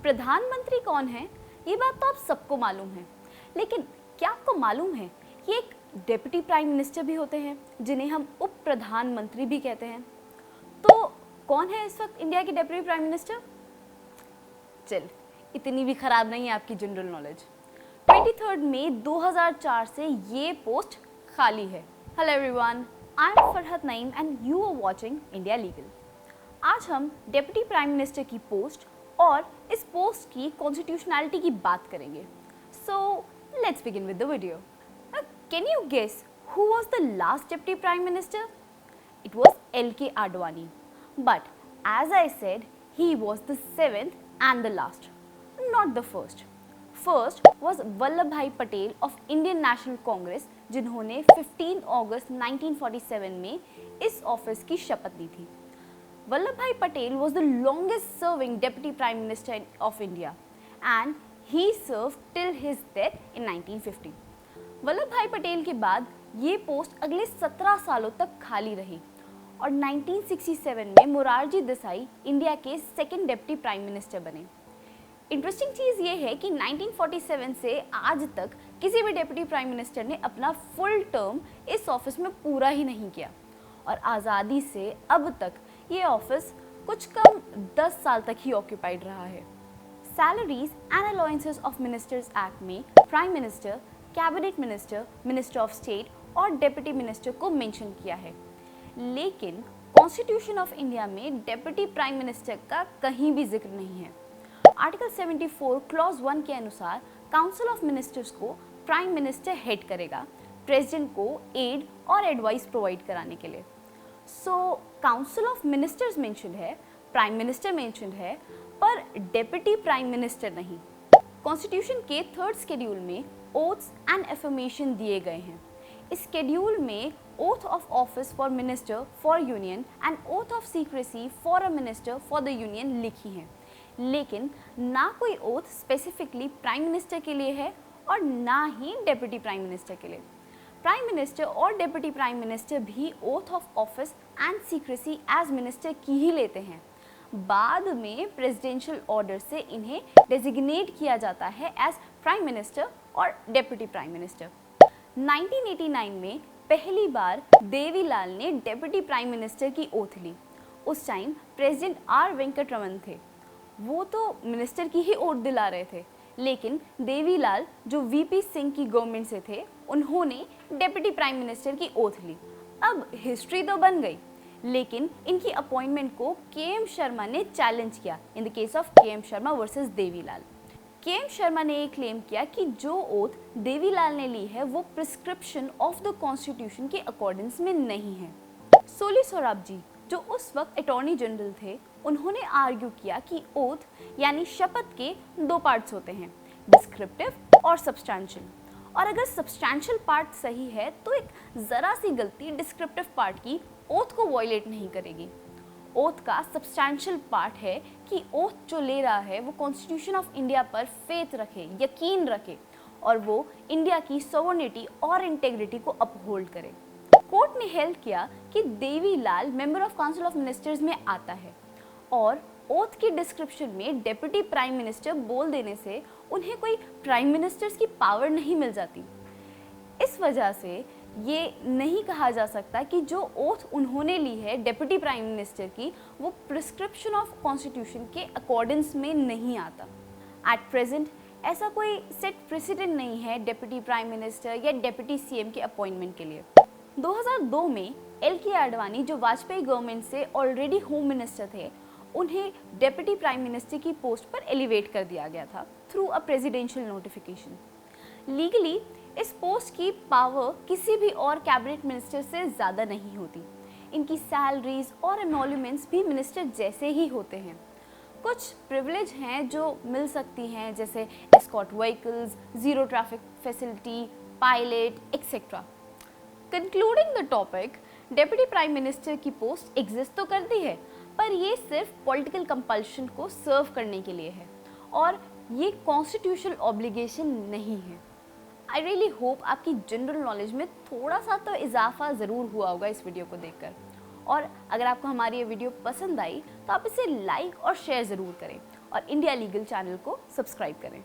प्रधानमंत्री कौन है ये बात तो आप सबको मालूम है, लेकिन क्या आपको मालूम है कि एक डिप्टी प्राइम मिनिस्टर भी होते हैं जिन्हें हम उप प्रधानमंत्री भी कहते हैं। तो कौन है इस वक्त इंडिया के डिप्टी प्राइम मिनिस्टर? चल, इतनी भी खराब नहीं है आपकी जनरल नॉलेज। 23 मई 2004 से ये पोस्ट खाली है। Hello everyone, I am Farhat Naeem and you are watching India legal. आज हम डिप्टी प्राइम मिनिस्टर की पोस्ट और इस पोस्ट की कॉन्स्टिट्यूशनैलिटी की बात करेंगे। So let's begin with the video. Can you guess who was the last deputy prime minister? It was L.K. Advani. But as I said, he was the seventh and the last, not the first. First was Vallabhbhai Patel of Indian National Congress, जिन्होंने 15 अगस्त 1947 में इस office की शपथ ली थी। Vallabhbhai Patel was the longest serving deputy prime minister of India and he served till his death in 1950. Vallabhbhai Patel के बाद ये post अगले 17 सालों तक खाली रही और 1967 में मोरारजी देसाई इंडिया के सेकंड डिप्टी प्राइम मिनिस्टर बने। इंटरेस्टिंग चीज़ ये है कि 1947 से आज तक किसी भी डिप्टी प्राइम मिनिस्टर ने अपना फुल टर्म इस ऑफिस में पूरा ही नहीं किया और आज़ादी से अब तक ये ऑफिस कुछ कम 10 साल तक ही ऑक्यूपाइड रहा है। Salaries and allowances of ministers act में prime minister, cabinet minister, minister of state और डिप्टी मिनिस्टर को मेंशन किया है, लेकिन कॉन्स्टिट्यूशन ऑफ इंडिया में डिप्टी प्राइम मिनिस्टर का कहीं भी जिक्र नहीं है। आर्टिकल 74 क्लॉज 1 के अनुसार काउंसिल ऑफ मिनिस्टर्स को प्राइम मिनिस्टर हेड करेगा, प्रेसिडेंट को एड और एडवाइस प्रोवाइड कराने के लिए। सो काउंसिल ऑफ मिनिस्टर्स मेंशन है, प्राइम मिनिस्टर मेंशन है, पर डिप्टी प्राइम मिनिस्टर नहीं। कॉन्स्टिट्यूशन के 3rd शेड्यूल में ओथ्स एंड एफर्मेशन दिए गए हैं। इस शेड्यूल में oath of office for minister for union and oath of secrecy for a minister for the union लिखी हैं, लेकिन ना कोई ओथ स्पेसिफिकली प्राइम मिनिस्टर के लिए है और ना ही डिप्टी प्राइम मिनिस्टर के लिए। प्राइम मिनिस्टर और डिप्टी प्राइम मिनिस्टर भी oath of office and secrecy as minister की ही लेते हैं। बाद में प्रेसिडेंशियल ऑर्डर से इन्हें डेजिग्नेट किया जाता है एज प्राइम मिनिस्टर और डिप्टी प्राइम मिनिस्टर। 1989 में पहली बार देवीलाल ने डिप्टी प्राइम मिनिस्टर की ओथ ली। उस टाइम प्रेसिडेंट आर वेंकटरमन थे, वो तो मिनिस्टर की ही ओथ दिला रहे थे, लेकिन देवीलाल जो वीपी सिंह की गवर्नमेंट से थे उन्होंने डिप्टी प्राइम मिनिस्टर की ओथ ली। अब हिस्ट्री तो बन गई, लेकिन इनकी अपॉइंटमेंट को के.एम. शर्मा ने चैलेंज किया in the case of KM. Sharma versus Devilal. KM. Sharma ने ये क्लेम किया कि जो ओथ देवीलाल ने ली है वो प्रिस्क्रिप्शन ऑफ द कॉन्स्टिट्यूशन के अकॉर्डेंस में नहीं है। सोली सोराब जी जो उस वक्त अटॉर्नी जनरल थे, उन्होंने आर्ग्यू किया कि ओथ यानी शपथ के 2 पार्ट्स होते हैं, डिस्क्रिप्टिव और सब्सटैंशियल, और अगर सब्सटैंशियल पार्ट सही है तो एक ज़रा सी गलती डिस्क्रिप्टिव पार्ट की ओथ को वॉयलेट नहीं करेगी। ओथ का सब्सटैंशियल पार्ट है कि ओथ जो ले रहा है वो कॉन्स्टिट्यूशन ऑफ इंडिया पर फेथ रखे, यकीन रखे और वो इंडिया की सॉवरेनिटी और इंटेग्रिटी को अपहोल्ड करे। कोर्ट ने हेल्ड किया कि Devilal member of council of ministers में आता है और ओथ की डिस्क्रिप्शन में डिप्टी प्राइम मिनिस्टर बोल देने से उन्हें कोई प्राइम मिनिस्टर्स की पावर नहीं मिल जाती। इस वजह से ये नहीं कहा जा सकता कि जो ओथ उन्होंने ली है डिप्टी प्राइम मिनिस्टर की वो प्रिस्क्रिप्शन ऑफ कॉन्स्टिट्यूशन के अकॉर्डेंस में नहीं आता। एट प्रेजेंट ऐसा कोई सेट प्रेसिडेंट नहीं है डिप्टी प्राइम मिनिस्टर या डिप्टी सीएम के अपॉइंटमेंट के लिए। 2002 में एल.के. आडवाणी जो वाजपेयी गवर्नमेंट से ऑलरेडी होम मिनिस्टर थे, उन्हें डिप्टी प्राइम मिनिस्टर की पोस्ट पर एलिवेट कर दिया गया था through a presidential notification. Legally इस पोस्ट की पावर किसी भी और कैबिनेट मिनिस्टर से ज़्यादा नहीं होती। इनकी सैलरीज और एमोल्यूमेंट्स भी मिनिस्टर जैसे ही होते हैं। कुछ प्रिविलेज हैं जो मिल सकती हैं, जैसे escort vehicles, zero traffic facility, pilot etcetera. Concluding the topic, deputy prime minister की पोस्ट एग्जिस्ट तो करती है, पर ये सिर्फ पॉलिटिकल कंपल्शन को सर्व करने के लिए है और ये कॉन्स्टिट्यूशनल ऑब्लिगेशन नहीं है। आई रियली होप आपकी जनरल नॉलेज में थोड़ा सा तो इजाफा ज़रूर हुआ होगा इस वीडियो को देखकर, और अगर आपको हमारी ये वीडियो पसंद आई तो आप इसे लाइक और शेयर ज़रूर करें और इंडिया लीगल चैनल को सब्सक्राइब करें।